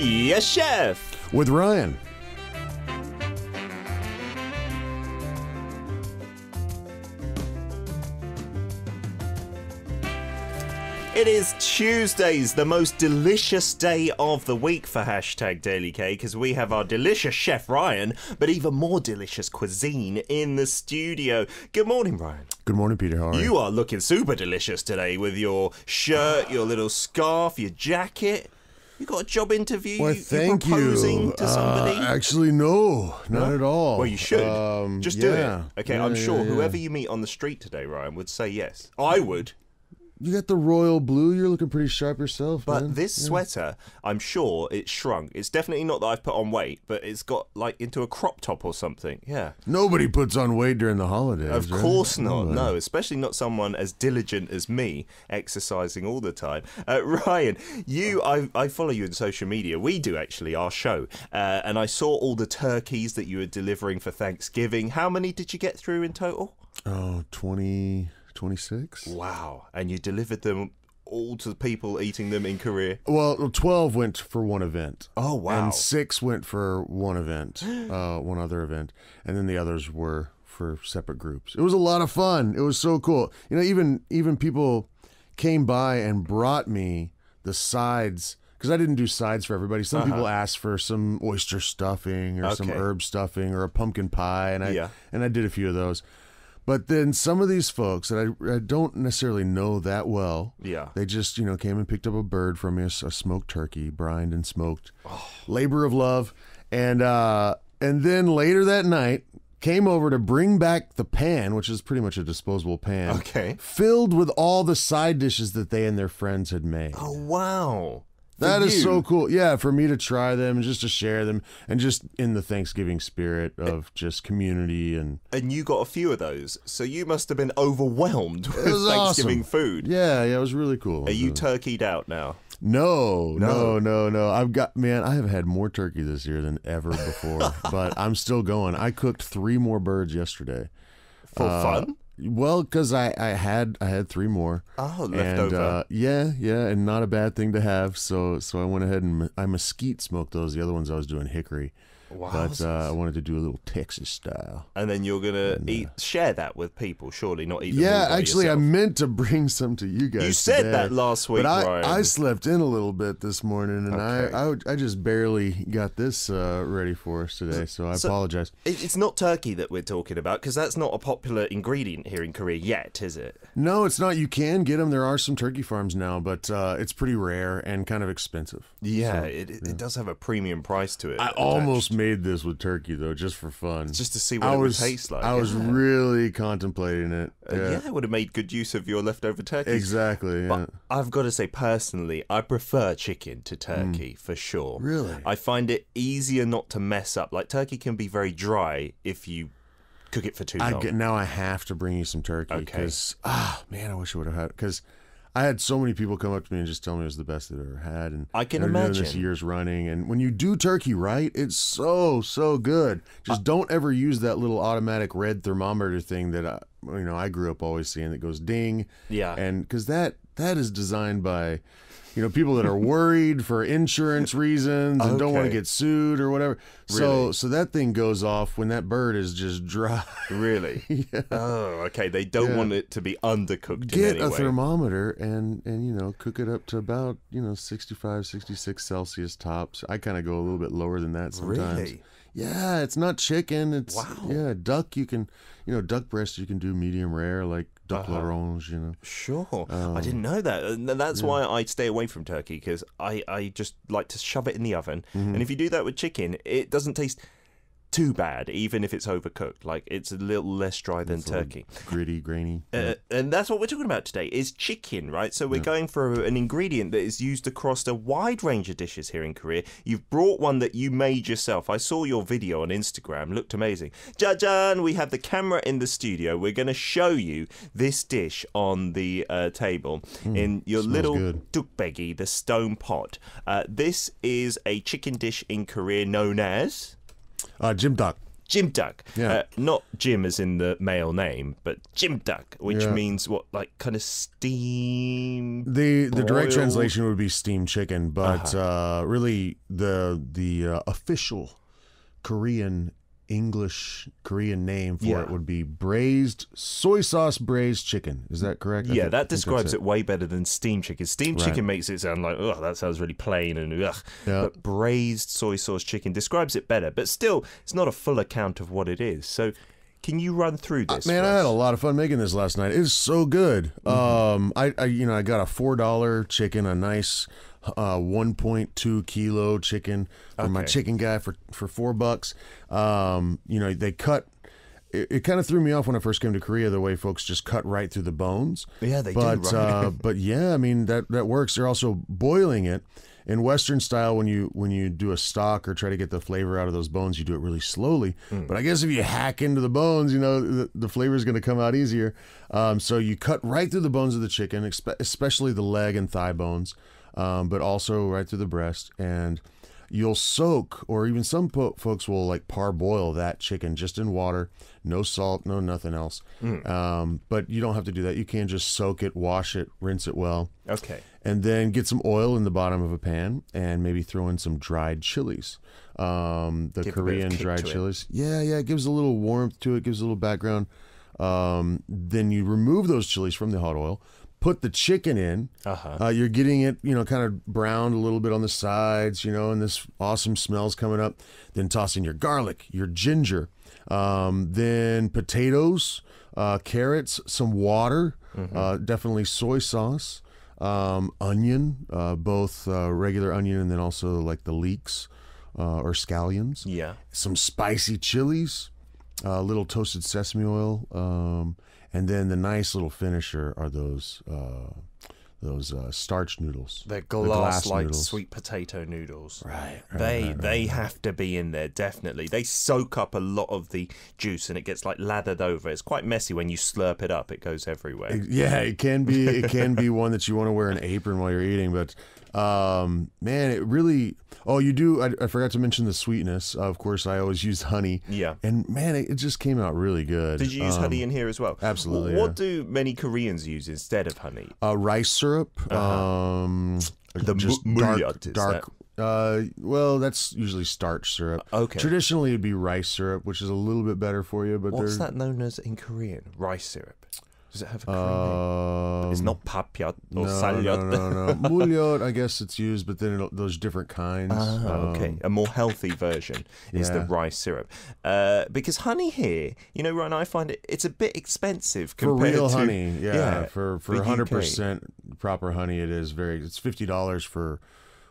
Yes, Chef! With Ryan. It is Tuesdays, the most delicious day of the week for Hashtag Daily K, because we have our delicious Chef Ryan, but even more delicious cuisine in the studio. Good morning, Ryan. Good morning, Peter. How are you? You are looking super delicious today with your shirt, your little scarf, your jacket. You got a job interview? Well, you're proposing to somebody? Actually, no, not at all. Well, you should. Just do it. Okay, I'm sure whoever you meet on the street today, Ryan, would say yes. I would. You got the royal blue. You're looking pretty sharp yourself, But man. this sweater, I'm sure it's shrunk. It's definitely not that I've put on weight, but it's got like into a crop top or something. Yeah. Nobody puts on weight during the holidays. Of right? course not. Nobody. No, especially not someone as diligent as me, exercising all the time. Ryan, I follow you on social media. We do actually, our show. And I saw all the turkeys that you were delivering for Thanksgiving. How many did you get through in total? Oh, 26. Wow. And you delivered them all to the people eating them in Korea? Well, 12 went for one event. Oh, wow. And 6 went for one event, one other event. And then the others were for separate groups. It was a lot of fun. It was so cool. You know, even people came by and brought me the sides, because I didn't do sides for everybody. Some people asked for some oyster stuffing or some herb stuffing or a pumpkin pie, and I did a few of those. But then some of these folks that I don't necessarily know that well, they just, came and picked up a bird from me, a smoked turkey, brined and smoked, labor of love. And then later that night, came over to bring back the pan, which is pretty much a disposable pan, filled with all the side dishes that they and their friends had made. Oh, wow. That is so cool. Yeah, for me to try them and just to share them and just in the Thanksgiving spirit of just community. And you got a few of those, so you must have been overwhelmed with awesome. Thanksgiving food. Yeah, it was really cool. Are you turkeyed out now? No. I have had more turkey this year than ever before, but I'm still going. I cooked 3 more birds yesterday. For fun? Well, because I had 3 more. Oh, leftover. And not a bad thing to have. So I went ahead and I mesquite smoked those. The other ones I was doing hickory. Wow. But I wanted to do a little Texas style. And then you're gonna share that with people, surely, not eat them all by actually, yourself. I meant to bring some to you guys. You said today, that last week, but Ryan. I slept in a little bit this morning, and I just barely got this ready for us today. So I apologize. It's not turkey that we're talking about, because that's not a popular ingredient here in Korea yet, is it? No, it's not. You can get them. There are some turkey farms now, but it's pretty rare and kind of expensive. Yeah, so, it does have a premium price to it. I almost made this with turkey, though, just for fun. Just to see what it would taste like. I was really contemplating it. It would have made good use of your leftover turkey. Exactly, But I've got to say, personally, I prefer chicken to turkey, for sure. Really? I find it easier not to mess up. Like, turkey can be very dry if you cook it for too long. Now I have to bring you some turkey, because, I wish I would have had, because I had so many people come up to me and just tell me it was the best they've ever had. And I can imagine. imagine. This year's running. And when you do turkey right, it's so good. Just don't ever use that little automatic red thermometer thing that I grew up always seeing that goes ding. Yeah. And because that is designed by people that are worried for insurance reasons and don't want to get sued or whatever. Really? So that thing goes off when that bird is just dry. Really? Yeah. Oh, okay. They don't want it to be undercooked Get in any a way. thermometer and cook it up to about 65, 66 Celsius tops. I kind of go a little bit lower than that sometimes. Really? Yeah, it's not chicken. It's duck. You can duck breast. You can do medium rare, like duck l'orange. Sure. I didn't know that. And that's why I stay away from turkey, because I just like to shove it in the oven. And if you do that with chicken, it doesn't taste too bad, even if it's overcooked. Like, it's a little less dry than turkey. Gritty, grainy. And that's what we're talking about today, is chicken, right? So we're going for an ingredient that is used across a wide range of dishes here in Korea. You've brought one that you made yourself. I saw your video on Instagram. Looked amazing. Jajan, we have the camera in the studio. We're going to show you this dish on the table in your little tukbaegi, the stone pot. This is a chicken dish in Korea known as... jimdak. Jimdak. Yeah. Not Jim as in the male name, but Jimdak, which means what, like kind of steam. The direct translation would be steamed chicken, but really the official Korean name for it would be soy sauce braised chicken. Is that correct? Yeah, that describes it way better than steamed chicken. Steamed chicken makes it sound like, ugh, that sounds really plain and ugh. Yeah. But braised soy sauce chicken describes it better. But still, it's not a full account of what it is. So can you run through this? Man, I had a lot of fun making this last night. It was so good. I got a $4 chicken, a nice 1.2 kilo chicken from my chicken guy for $4. They cut. It kind of threw me off when I first came to Korea, the way folks just cut right through the bones. Yeah, they do. Right? But yeah, I mean that works. They're also boiling it. In Western style, when you do a stock or try to get the flavor out of those bones, you do it really slowly. But I guess if you hack into the bones, the flavor is going to come out easier. So you cut right through the bones of the chicken, especially the leg and thigh bones, but also right through the breast. And you'll soak, or even some folks will like parboil that chicken just in water, no salt, no nothing else. But you don't have to do that. You can just soak it, wash it, rinse it well. Okay. And then get some oil in the bottom of a pan and maybe throw in some dried chilies. The Korean dried chilies. Yeah, it gives a little warmth to it, gives a little background. Then you remove those chilies from the hot oil, put the chicken in. You're getting it, kind of browned a little bit on the sides, and this awesome smell's coming up. Then toss in your garlic, your ginger, then potatoes, carrots, some water, definitely soy sauce, onion, both regular onion and then also like the leeks or scallions. Yeah. Some spicy chilies, a little toasted sesame oil, and then the nice little finisher are those starch noodles. They're glass-like sweet potato noodles. Right. They have to be in there, definitely. They soak up a lot of the juice and it gets like lathered over. It's quite messy when you slurp it up. It goes everywhere. Yeah, it can be. It can be one that you want to wear an apron while you're eating. But man, it really. Oh, you do. I forgot to mention the sweetness. Of course, I always use honey. Yeah. And man, it just came out really good. Did you use honey in here as well? Absolutely. What do many Koreans use instead of honey? Rice syrup. The dark. Well, that's usually starch syrup. Okay. Traditionally, it'd be rice syrup, which is a little bit better for you. But what's that known as in Korean? Rice syrup. Does it have a Korean name? It's not papyot or salyot. No. Mulyot, I guess it's used, but then those different kinds. Okay. A more healthy version is the rice syrup. Because honey here, Ryan, I find it's a bit expensive compared for real to honey. Yeah, for 100% UK. Proper honey, it's $50 for,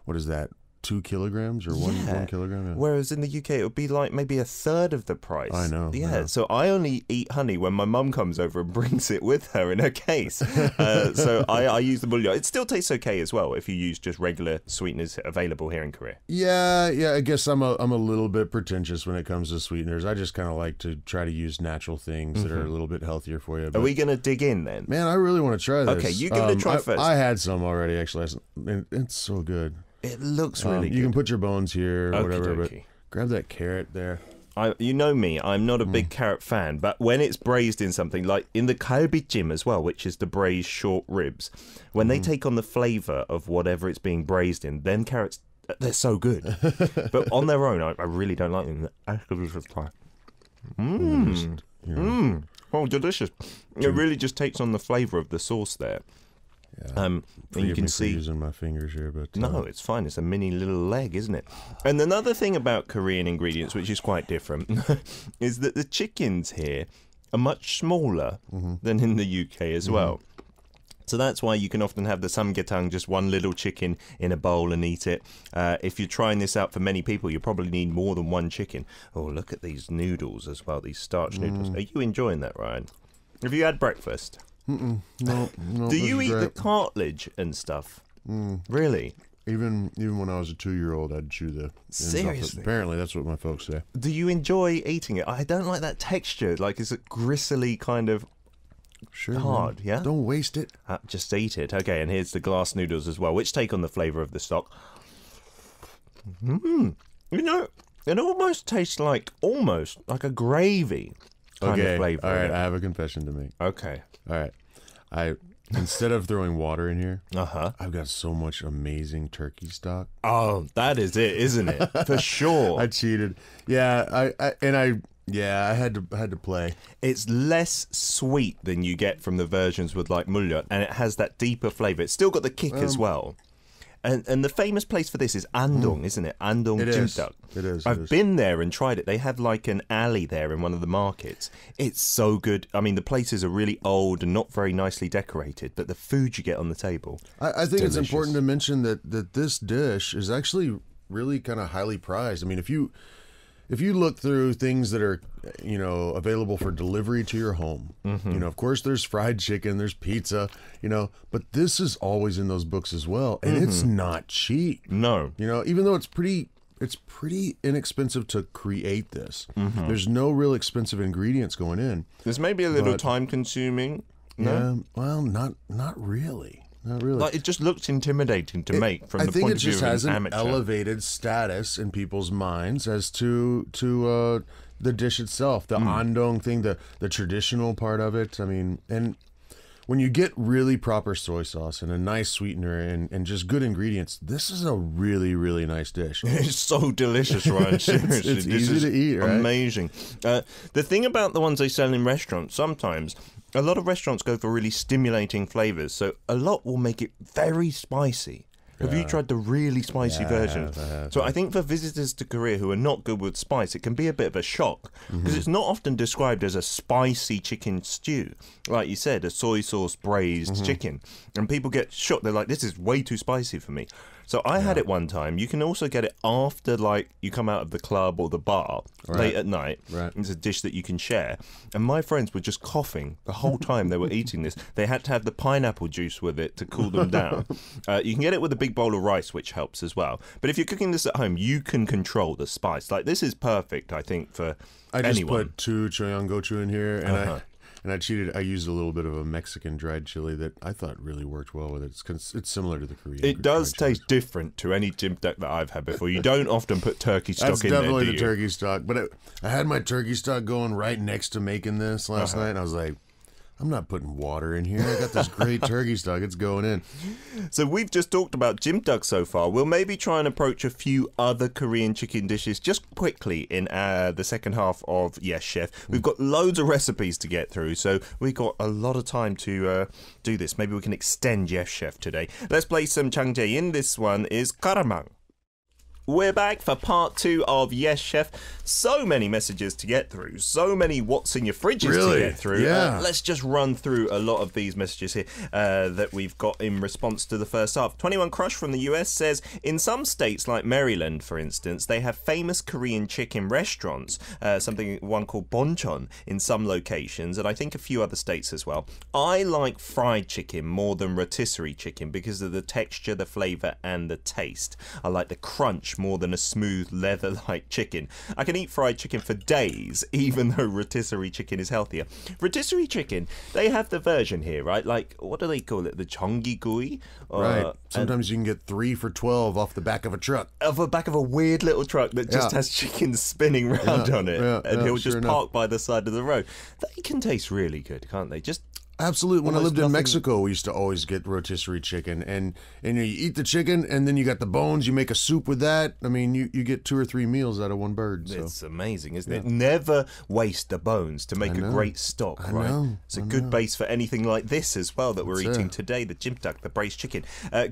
what is that? 2 kilograms or 1 kilogram? Yeah. Whereas in the UK, it would be like maybe a third of the price. I know. Yeah, so I only eat honey when my mum comes over and brings it with her in her case. So I use the bouillon. It still tastes okay as well if you use just regular sweeteners available here in Korea. Yeah. I guess I'm a little bit pretentious when it comes to sweeteners. I just kind of like to try to use natural things that are a little bit healthier for you. Are we going to dig in then? Man, I really want to try this. Okay, you give it a try first. I had some already, actually. It's so good. It looks really good. You can put your bones here or whatever, but grab that carrot there. You know me, I'm not a big carrot fan, but when it's braised in something, like in the kalbijim as well, which is the braised short ribs, when they take on the flavour of whatever it's being braised in, then carrots, they're so good. But on their own, I really don't like them. Oh, delicious. It really just takes on the flavour of the sauce there. Yeah. And you can see using my fingers here, but no, it's fine. It's a mini little leg, isn't it? And another thing about Korean ingredients, which is quite different, is that the chickens here are much smaller than in the UK as well. So that's why you can often have the samgyetang, just one little chicken in a bowl and eat it. If you're trying this out for many people, you probably need more than one chicken. Oh, look at these noodles as well, these starch noodles. Are you enjoying that, Ryan? Have you had breakfast? No. Do you eat the cartilage and stuff? Really? Even when I was a 2-year-old, I'd chew the seriously. Apparently, that's what my folks say. Do you enjoy eating it? I don't like that texture. Like it's a gristly kind of hard. Man. Yeah. Don't waste it. Just eat it. Okay. And here's the glass noodles as well, which take on the flavour of the stock. It almost tastes like a gravy kind of flavor. All right, I have a confession to make. Okay. All right. Instead of throwing water in here, Uh-huh. I've got so much amazing turkey stock. Oh, that is it, isn't it? For sure. I cheated. Yeah, I had to play. It's less sweet than you get from the versions with like mullet, and it has that deeper flavour. It's still got the kick as well. And the famous place for this is Andong, isn't it? Andong Jimdak. It is. I've been there and tried it. They have like an alley there in one of the markets. It's so good. I mean, the places are really old and not very nicely decorated, but the food you get on the table. I think it's important to mention that this dish is actually really kind of highly prized. I mean, if you look through things that are, available for delivery to your home, of course there's fried chicken, there's pizza, but this is always in those books as well, and it's not cheap. No. Even though it's pretty inexpensive to create this. There's no real expensive ingredients going in. There's maybe a little time consuming. No? Yeah, well, not really. Not really. Like, it just looks intimidating to make from the point of view of an amateur. I think it just has an elevated status in people's minds as to the dish itself, the andong thing, the traditional part of it. I mean, and when you get really proper soy sauce and a nice sweetener and just good ingredients, this is a really, really nice dish. It's so delicious, Ryan. Seriously, it's easy to eat, right? Amazing. The thing about the ones they sell in restaurants, sometimes a lot of restaurants go for really stimulating flavors, so a lot will make it very spicy. Have you tried the really spicy version? So I think for visitors to Korea who are not good with spice, it can be a bit of a shock because it's not often described as a spicy chicken stew. Like you said, a soy sauce braised chicken. And people get shocked. They're like, this is way too spicy for me. So I had it one time. You can also get it after, like, you come out of the club or the bar late at night. Right. It's a dish that you can share. And my friends were just coughing the whole time they were eating this. They had to have the pineapple juice with it to cool them down. You can get it with a big bowl of rice, which helps as well. But if you're cooking this at home, you can control the spice. Like, this is perfect, I think, for anyone. I just put 2 choyangochu in here, and I cheated. I used a little bit of a Mexican dried chili that I thought really worked well with it. It's similar to the Korean. It does taste different to any jimdak that I've had before. You don't often put turkey stock That's in there, definitely do the you? turkey stock. But I had my turkey stock going right next to making this last night, and I was like, I'm not putting water in here. I got this great turkey stock. It's going in. So we've just talked about jimdak so far. We'll maybe try and approach a few other Korean chicken dishes just quickly in the second half of Yes Chef. We've got loads of recipes to get through, so we've got a lot of time to do this. Maybe we can extend Yes Chef today. Let's play some Chang Jae-in. This one is karamang. We're back for part 2 of Yes Chef. So many messages to get through. So many what's in your fridges to get through. Yeah. Let's just run through a lot of these messages here that we've got in response to the first half. 21 Crush from the US says, in some states like Maryland, for instance, they have famous Korean chicken restaurants, one called Bonchon in some locations, and I think a few other states as well. I like fried chicken more than rotisserie chicken because of the texture, the flavour and the taste. I like the crunch more than a smooth leather-like chicken. I can eat fried chicken for days, even though rotisserie chicken is healthier. Rotisserie chicken, they have the version here, right? Like, what do they call it? The cheonggigui? Right. Sometimes you can get 3 for $12 off the back of a truck. Off the back of a weird little truck that just has chickens spinning round on it. And he'll just park by the side of the road. They can taste really good, can't they? Just Absolutely. When I lived in Mexico, we used to always get rotisserie chicken, and you eat the chicken, and then you got the bones. You make a soup with that. I mean, you get 2 or 3 meals out of one bird. So. It's amazing, isn't it? Never waste the bones to make a great stock, right? It's a good base for anything like this as well that we're eating today, the jimdak, the braised chicken.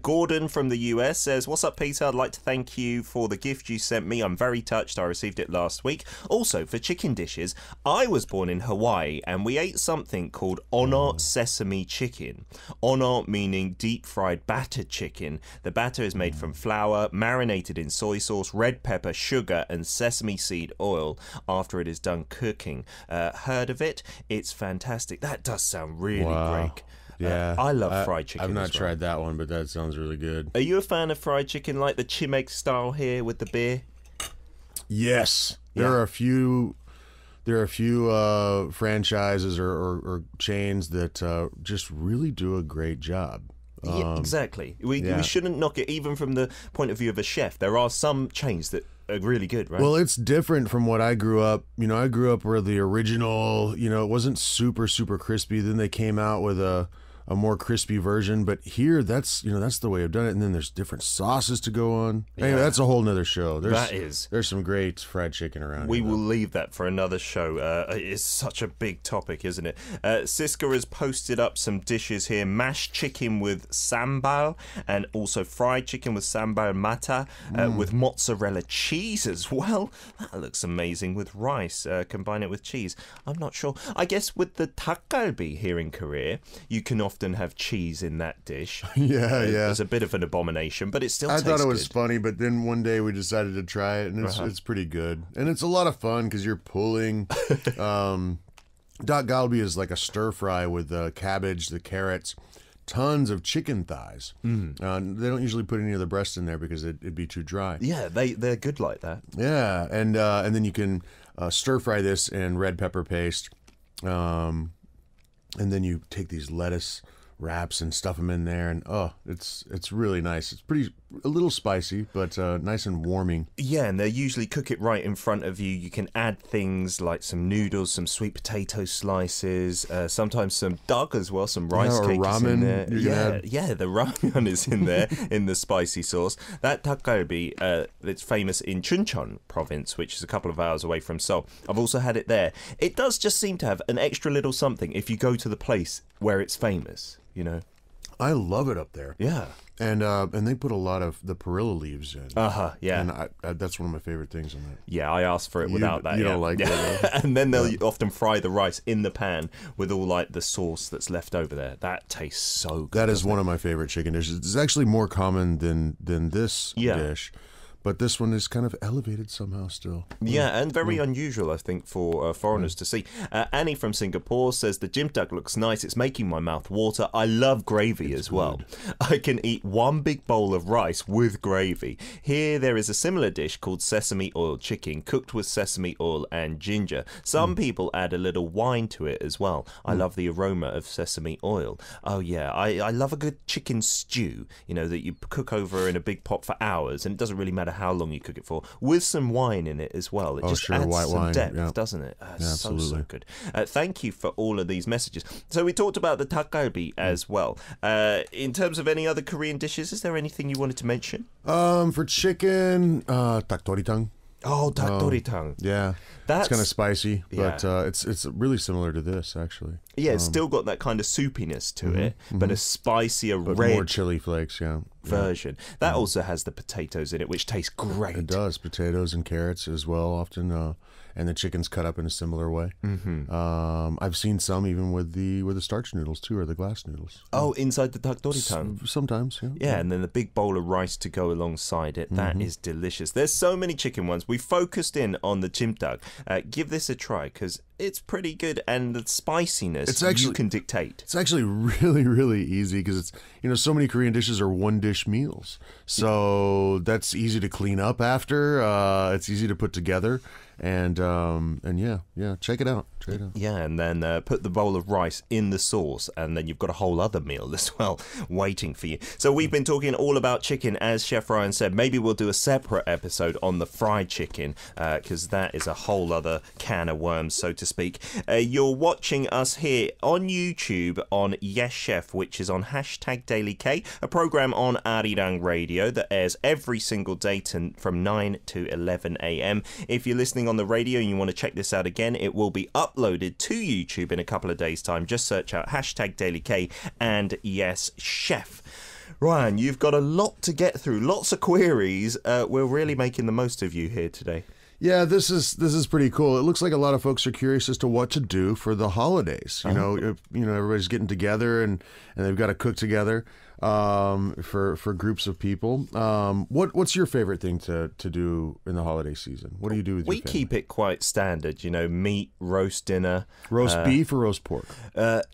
Gordon from the US says, what's up, Peter? I'd like to thank you for the gift you sent me. I'm very touched. I received it last week. Also, for chicken dishes, I was born in Hawaii, and we ate something called ono sesame chicken. Ono meaning deep fried battered chicken. The batter is made from flour, marinated in soy sauce, red pepper, sugar and sesame seed oil after it is done cooking. Heard of it? It's fantastic. That does sound really great. Yeah, I love fried chicken. I've not tried that one, but that sounds really good. Are you a fan of fried chicken like the chimek style here with the beer? Yes. There are a few franchises or chains that just really do a great job. Yeah, exactly. We shouldn't knock it even from the point of view of a chef. There are some chains that really good, right? Well, it's different from what I grew up. I grew up where the original, it wasn't super, super crispy. Then they came out with a more crispy version. But here, that's the way I've done it. And then there's different sauces to go on. Yeah. Anyway, that's a whole nother show. There's some great fried chicken around. We will leave that for another show. It's such a big topic, isn't it? Siska has posted up some dishes here. Mashed chicken with sambal and also fried chicken with sambal mata with mozzarella cheese as well. That looks amazing with rice. Combine it with cheese. I'm not sure. I guess with the 닭갈비 here in Korea, you can often have cheese in that dish. Yeah. It's a bit of an abomination, but it still tastes good. I thought it was funny, but then one day we decided to try it, and it's pretty good. And it's a lot of fun because you're pulling. Dak-galbi is like a stir fry with cabbage, the carrots, tons of chicken thighs. They don't usually put any of the breast in there because it'd be too dry. Yeah, they're good like that. Yeah, and then you can stir fry this in red pepper paste. And then you take these lettuce wraps and stuff them in there, and it's really nice. It's a little spicy, but nice and warming. Yeah, and they usually cook it right in front of you. You can add things like some noodles, some sweet potato slices, sometimes some duck as well, some rice cake is in there. Yeah, the ramen is in there in the spicy sauce. That 닭갈비, it's famous in Chuncheon province, which is a couple of hours away from Seoul. I've also had it there. It does just seem to have an extra little something if you go to the place where it's famous. I love it up there. Yeah. And they put a lot of the perilla leaves in. Yeah. And that's one of my favorite things on that. Yeah, I asked for it without that. You don't like that. And then they'll often fry the rice in the pan with all like the sauce that's left over there. That tastes so good. That is one of my favorite chicken dishes. It's actually more common than this dish. But this one is kind of elevated somehow still. Yeah, and very unusual, I think, for foreigners to see. Annie from Singapore says, the jimtak looks nice. It's making my mouth water. I love gravy as well. I can eat one big bowl of rice with gravy. Here there is a similar dish called sesame oil chicken, cooked with sesame oil and ginger. Some people add a little wine to it as well. I love the aroma of sesame oil. Oh, yeah, I love a good chicken stew, that you cook over in a big pot for hours, and it doesn't really matter how long you cook it for, with some wine in it as well. It just adds white some wine. depth, doesn't it? So good. Thank you for all of these messages. So we talked about the 닭갈비 as well. In terms of any other Korean dishes, is there anything you wanted to mention? For chicken, 닭도리탕. Oh, 닭도리탕. Yeah. It's kind of spicy, but it's really similar to this, actually. Yeah, it's still got that kind of soupiness to it, but a spicier, red... more chili flakes, version. That also has the potatoes in it, which taste great. It does. Potatoes and carrots as well, often. And the chicken's cut up in a similar way. I've seen some even with the starch noodles, too, or the glass noodles. Oh, inside the 닭도리탕? Sometimes, Yeah, and then the big bowl of rice to go alongside it. That is delicious. There's so many chicken ones. We focused in on the jimtak. Give this a try, because it's pretty good, and the spiciness you can dictate. It's actually really, really easy, because it's, so many Korean dishes are one-dish meals. So that's easy to clean up after. It's easy to put together. And yeah, check it out. Yeah, and then put the bowl of rice in the sauce, and then you've got a whole other meal as well waiting for you. So we've been talking all about chicken, as Chef Ryan said. Maybe we'll do a separate episode on the fried chicken, because that is a whole other can of worms, so to speak. You're watching us here on YouTube on Yes Chef, which is on #DailyK, a program on Arirang Radio that airs every single day from 9 to 11 a.m. If you're listening on the radio and you want to check this out again, it will be uploaded to YouTube in a couple of days' time. Just search out #DailyK and Yes Chef. Ryan, you've got a lot to get through, lots of queries. We're really making the most of you here today. Yeah, this is pretty cool. It looks like a lot of folks are curious as to what to do for the holidays. Everybody's getting together and they've got to cook together for groups of people. What's your favorite thing to do in the holiday season? What do you do with your family? We keep it quite standard, meat, roast dinner. Roast beef or roast pork?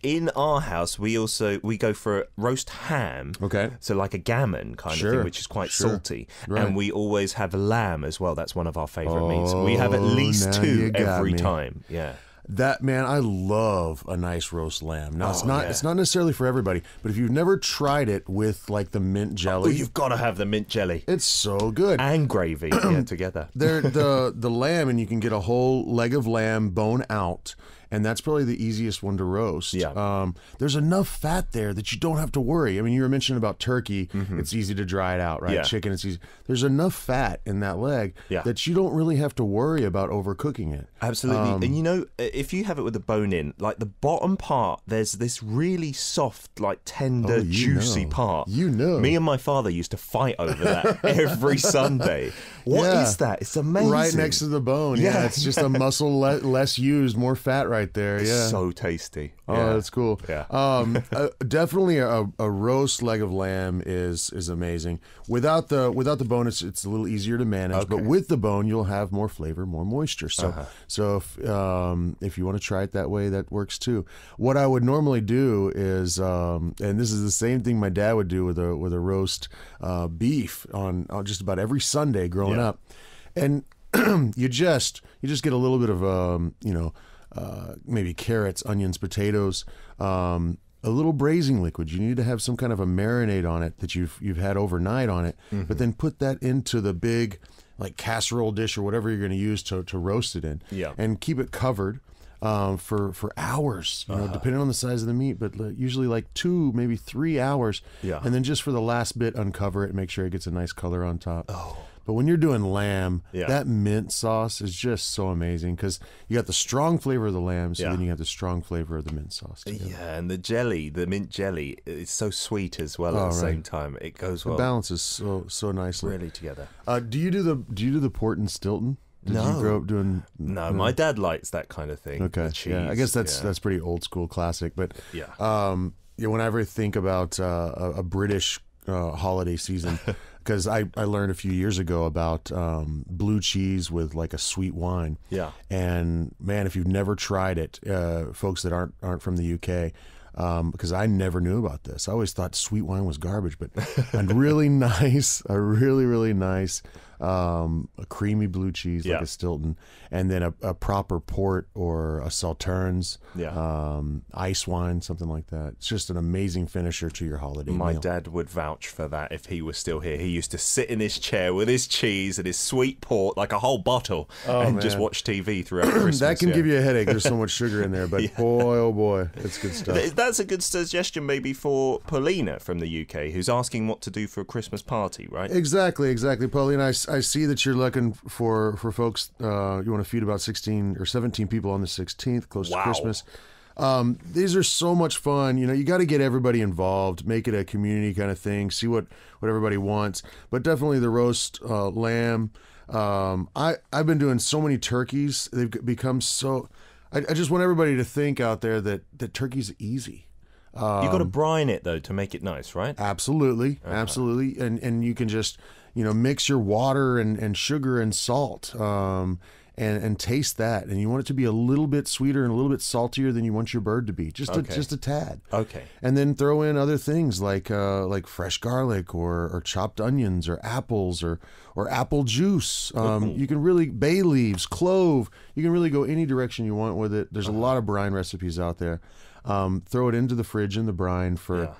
In our house, we go for roast ham. Okay. So like a gammon kind of thing, which is quite salty. Right. And we always have lamb as well. That's one of our favorite meats. We have at least two every time. Yeah. That, man, I love a nice roast lamb. Now, Oh, it's not necessarily for everybody, but if you've never tried it with like the mint jelly, you've got to have the mint jelly it's so good. and gravy together. The lamb, and you can get a whole leg of lamb bone out. And that's probably the easiest one to roast. Yeah. There's enough fat there that you don't have to worry. I mean, you were mentioning about turkey. It's easy to dry it out, right? Yeah. Chicken, it's easy. There's enough fat in that leg that you don't really have to worry about overcooking it. Absolutely. And you know, if you have it with the bone in, like the bottom part, there's this really soft, like tender, juicy part. You know. Me and my father used to fight over that every Sunday. What is that? It's amazing. Right next to the bone. Yeah, it's just a muscle less used, more fat right there. Yeah. So tasty. Oh, that's cool. Yeah. Definitely a roast leg of lamb is amazing. Without the bone, it's a little easier to manage. But with the bone, you'll have more flavor, more moisture. So if you want to try it that way, that works too. What I would normally do is, and this is the same thing my dad would do with a roast beef on just about every Sunday growing up, and you just get a little bit of maybe carrots, onions, potatoes, a little braising liquid. You need to have some kind of a marinade on it that you've had overnight on it, but then put that into the big like casserole dish or whatever you're going to use to roast it in, and keep it covered for hours, depending on the size of the meat, but usually like 2, maybe 3 hours, and then just for the last bit, uncover it and make sure it gets a nice color on top. But when you're doing lamb, that mint sauce is just so amazing because you got the strong flavor of the lamb, so then you have the strong flavor of the mint sauce together. Yeah, and the mint jelly, is so sweet as well at the same time. It goes well. It balances so nicely. Really together. Do you do the port and Stilton? Did you grow up doing? No, my dad likes that kind of thing. Okay, yeah, I guess that's pretty old school classic. But whenever I think about a British holiday season, because I learned a few years ago about blue cheese with like a sweet wine. Yeah, and man, if you've never tried it, folks that aren't from the UK. Because I never knew about this. I always thought sweet wine was garbage, but a really nice, a creamy blue cheese like a Stilton, and then a proper port or a Sauternes, ice wine, something like that. It's just an amazing finisher to your holiday meal. My dad would vouch for that if he was still here. He used to sit in his chair with his cheese and his sweet port, like a whole bottle, and just watch TV throughout Christmas. That can give you a headache. There's so much sugar in there, but boy, oh boy, it's good stuff. That's a good suggestion maybe for Paulina from the UK, who's asking what to do for a Christmas party, right? Exactly. Paulina, I see that you're looking for folks, you want to feed about 16 or 17 people on the 16th, close to Christmas. These are so much fun. You got to get everybody involved, make it a community kind of thing, see what everybody wants. But definitely the roast lamb. I've been doing so many turkeys. They've become so... I just want everybody to think out there that turkey's easy. You got to brine it though to make it nice, right? Absolutely, absolutely, and you can just mix your water and sugar and salt, and taste that, and you want it to be a little bit sweeter and a little bit saltier than you want your bird to be, just a tad. Okay. And then throw in other things like fresh garlic or chopped onions or apples or apple juice. You can really bay leaves, clove. You can really go any direction you want with it. There's a lot of brine recipes out there. Throw it into the fridge in the brine for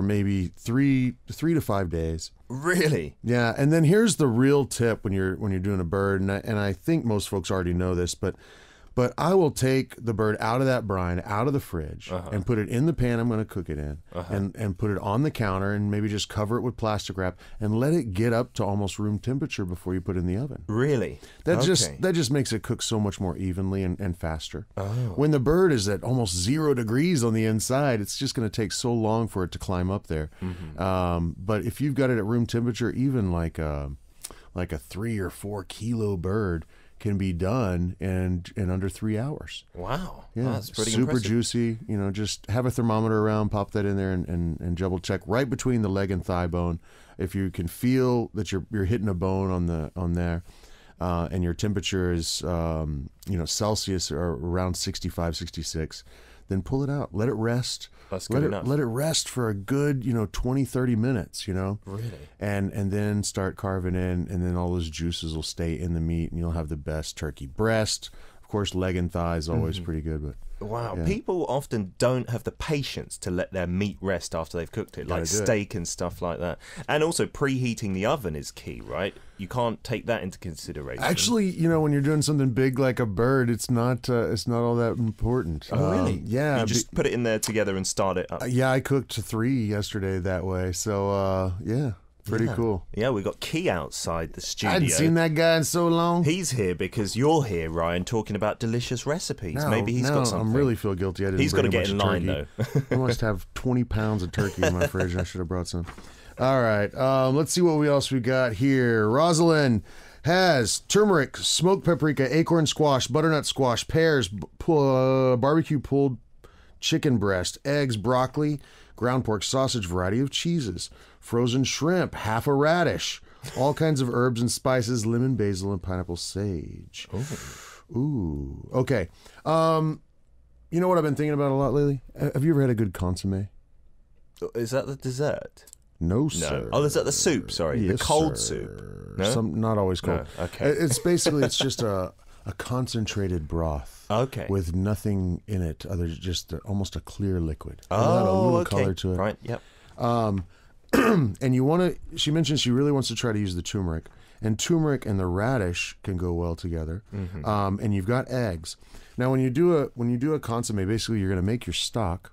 maybe 3 to 5 days. Really? Yeah. And then here's the real tip when you're doing a bird, and I think most folks already know this, but I will take the bird out of that brine, out of the fridge, and put it in the pan I'm going to cook it in, and put it on the counter and maybe just cover it with plastic wrap and let it get up to almost room temperature before you put it in the oven. Really? That just makes it cook so much more evenly and faster. Oh. When the bird is at almost 0 degrees on the inside, it's just going to take so long for it to climb up there. But if you've got it at room temperature, even like a 3 or 4 kilo bird can be done in under 3 hours. Wow. Yeah, that's pretty super impressive. Juicy. Just have a thermometer around, pop that in there and double check right between the leg and thigh bone. If you can feel that you're hitting a bone on there, and your temperature is Celsius or around 65, 66, then pull it out. Let it rest. That's good enough. Let it rest for a good, 20, 30 minutes, Really? And then start carving in, and then all those juices will stay in the meat, and you'll have the best turkey breast. Of Of course, leg and thigh is always pretty good, but. Wow, Yeah. people often don't have the patience to let their meat rest after they've cooked it, like steak and stuff like that. And also, preheating the oven is key, right? You can't take that into consideration. Actually, when you're doing something big like a bird, it's not all that important. Oh, really? Yeah. You just put it in there together and start it up. Yeah, I cooked 3 yesterday that way, so yeah. Pretty cool. Yeah, we got Key outside the studio. I hadn't seen that guy in so long. He's here because you're here, Ryan, talking about delicious recipes. Maybe he's got something. I really feel guilty. I didn't He's got to bring a get in bunch line, of turkey. though. I must have 20 pounds of turkey in my fridge. I should have brought some. All right. Let's see what else we got here. Rosalind has turmeric, smoked paprika, acorn squash, butternut squash, pears, barbecue pulled chicken breast, eggs, broccoli, ground pork, sausage, variety of cheeses, frozen shrimp, half a radish, all kinds of herbs and spices, lemon, basil, and pineapple sage. Ooh. Okay. You know what I've been thinking about a lot lately? Have you ever had a good consommé? Is that the dessert? No, sir. No. Oh, is that the soup? Sorry, Yes, the cold sir. soup. No? Not always cold. No, okay. It's just a concentrated broth. Okay. With nothing in it other than just almost a clear liquid. Oh, a little okay. color to it. Right, yep. And you want to, she mentioned she really wants to try to use the turmeric. And turmeric and the radish can go well together. And you've got eggs. Now, when you do a consommé, basically you're going to make your stock,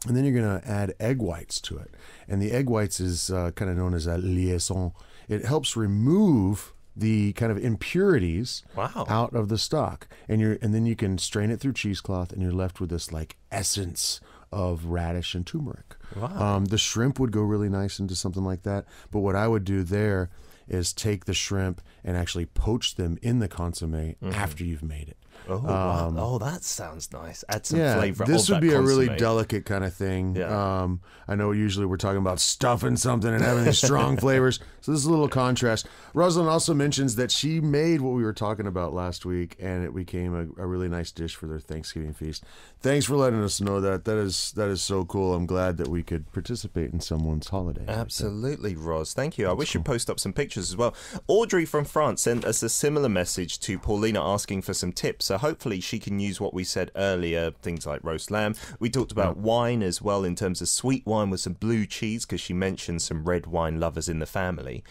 and then you're going to add egg whites to it. And the egg whites is kind of known as a liaison. It helps remove the kind of impurities out of the stock, and then you can strain it through cheesecloth, and you're left with this like essence of radish and turmeric. Wow. The shrimp would go really nice into something like that. But what I would do there is take the shrimp and actually poach them in the consommé after you've made it. Oh, wow. Oh, that sounds nice. Add some flavor. This would be a really consommé. delicate kind of thing. Yeah. I know usually we're talking about stuffing something and having these strong flavors. So this is a little contrast. Rosalind also mentions that she made what we were talking about last week, and it became a really nice dish for their Thanksgiving feast. Thanks for letting us know that. That is so cool. I'm glad that we could participate in someone's holiday. Absolutely, Ros. Thank you. I wish you'd post up some pictures as well. Audrey from France sent us a similar message to Paulina asking for some tips. So hopefully she can use what we said earlier, things like roast lamb. We talked about wine as well in terms of sweet wine with some blue cheese, because she mentioned some red wine lovers in the family.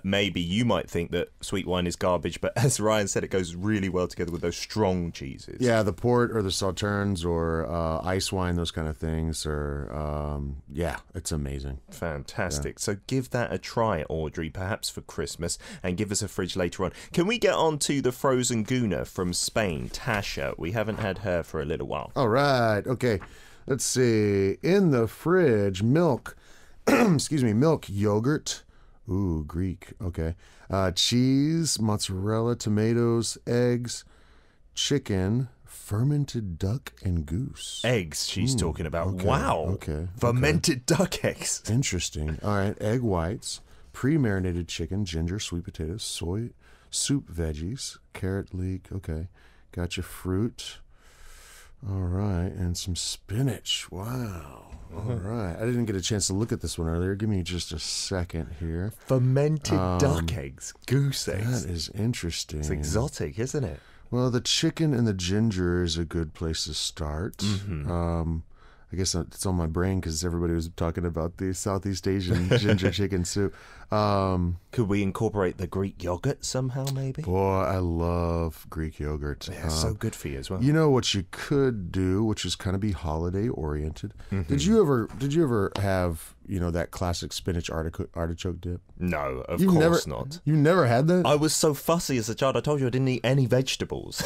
Maybe you might think that sweet wine is garbage, but as Ryan said, it goes really well together with those strong cheeses. Yeah, the port or the sauternes or ice wine, those kind of things are, it's amazing. Fantastic. So give that a try, Audrey, perhaps for Christmas, and give us a fridge later on. Can we get on to the frozen guna from Spain, Tasha? We haven't had her for a little while. All right. Okay. Let's see. In the fridge, milk. Milk, yogurt. Ooh, Greek. Okay. Cheese, mozzarella, tomatoes, eggs, chicken, fermented duck, and goose. Eggs, she's talking about. Okay, Wow. Okay. Fermented duck eggs. Interesting. All right. Egg whites, pre-marinated chicken, ginger, sweet potatoes, soy, soup veggies, carrot leek. Okay. Got your fruit. All right. And some spinach. Wow. All right. I didn't get a chance to look at this one earlier. Give me just a second here. Fermented duck eggs. Goose eggs. That is interesting. It's exotic, isn't it? Well, the chicken and the ginger is a good place to start. I guess it's on my brain because everybody was talking about the Southeast Asian ginger chicken soup. Could we incorporate the Greek yogurt somehow, maybe? Boy, I love Greek yogurt. Yeah, so good for you as well. You know what you could do, which is kind of be holiday oriented. Did you ever have that classic spinach artichoke dip? No, of course not. You never had that? I was so fussy as a child. I told you I didn't eat any vegetables.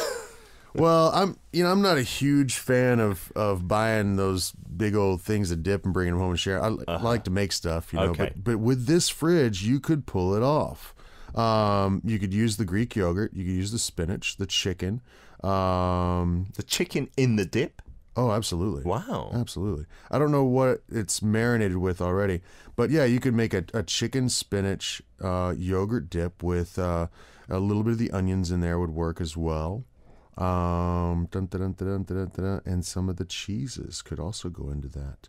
Well, I'm not a huge fan of buying those big old things of dip and bringing them home and share. I like to make stuff, Okay. but with this fridge, you could pull it off. You could use the Greek yogurt, you could use the spinach, the chicken. The chicken in the dip? Oh, absolutely. Wow. Absolutely. I don't know what it's marinated with already, but yeah, you could make a chicken spinach yogurt dip with a little bit of the onions in there would work as well. And some of the cheeses could also go into that.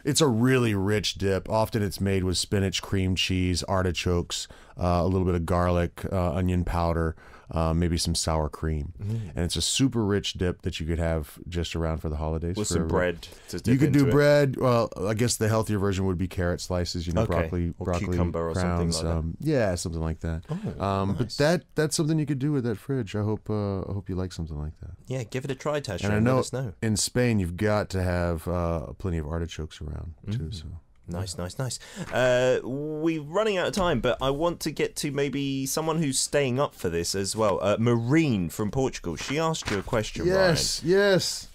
It's a really rich dip. Often it's made with spinach, cream cheese, artichokes, a little bit of garlic, onion powder. maybe some sour cream. And it's a super rich dip that you could have just around for the holidays. With some bread to dip You could do into bread. Well, I guess the healthier version would be carrot slices, broccoli cucumber or crowns, something like that. yeah, something like that. Nice. But that's something you could do with that fridge. I hope you like something like that. Yeah, give it a try, Tasha, And I and know, let us know. in Spain you've got to have plenty of artichokes around too. So. Nice. We're running out of time, but I want to get to maybe someone who's staying up for this as well. Marine from Portugal. She asked you a question, Ryan. Yes.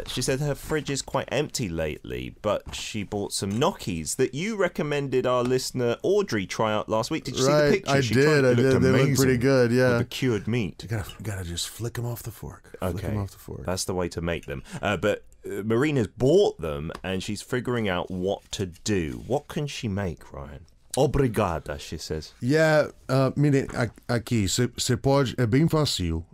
She said her fridge is quite empty lately, but she bought some gnocchis that you recommended our listener Audrey try out last week. Did you see the picture? I did. They look pretty good, yeah. With the cured meat. You gotta just flick them off the fork. Okay. Flick them off the fork. That's the way to make them. But Marine has bought them, and she's figuring out what to do. What can she make, Ryan? Obrigada, she says. Yeah, mire, aqui, você pode, é bem fácil.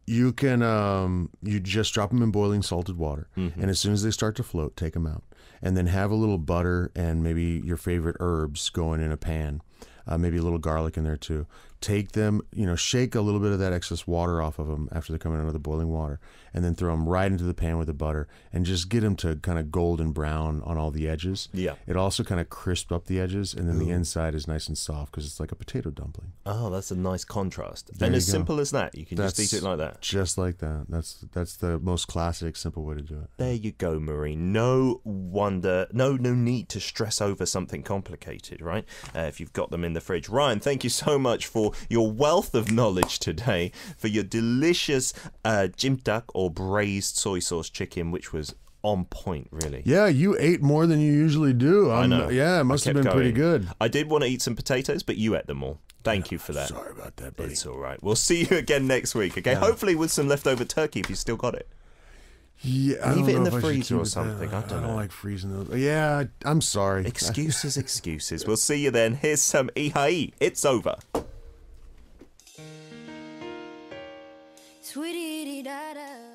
You can, you just drop them in boiling salted water, and as soon as they start to float, take them out. And then have a little butter and maybe your favorite herbs going in a pan. Maybe a little garlic in there too. Take them, shake a little bit of that excess water off of them after they're coming out of the boiling water, and then throw them right into the pan with the butter, and just get them to kind of golden brown on all the edges. Yeah. It also kind of crisps up the edges, and then the inside is nice and soft because it's like a potato dumpling. Oh, that's a nice contrast. There and you as go. simple as that. You can just eat it like that. Just like that. That's the most classic, simple way to do it. There you go, Marine. No wonder, no need to stress over something complicated, right? If you've got them in the fridge. Ryan, thank you so much for your wealth of knowledge today, for your delicious jimtak or braised soy sauce chicken, which was on point, really. Yeah, you ate more than you usually do. I know. Yeah, it must have been pretty good. I did want to eat some potatoes, but you ate them all. Thank you for that. Sorry about that, buddy. It's all right. We'll see you again next week, okay? Yeah. Hopefully with some leftover turkey if you still got it. Yeah, Leave it in the freezer or something. I don't know. like freezing those. Yeah, I'm sorry. Excuses. We'll see you then. Here's some Ihai. It's over. Sweetie da da.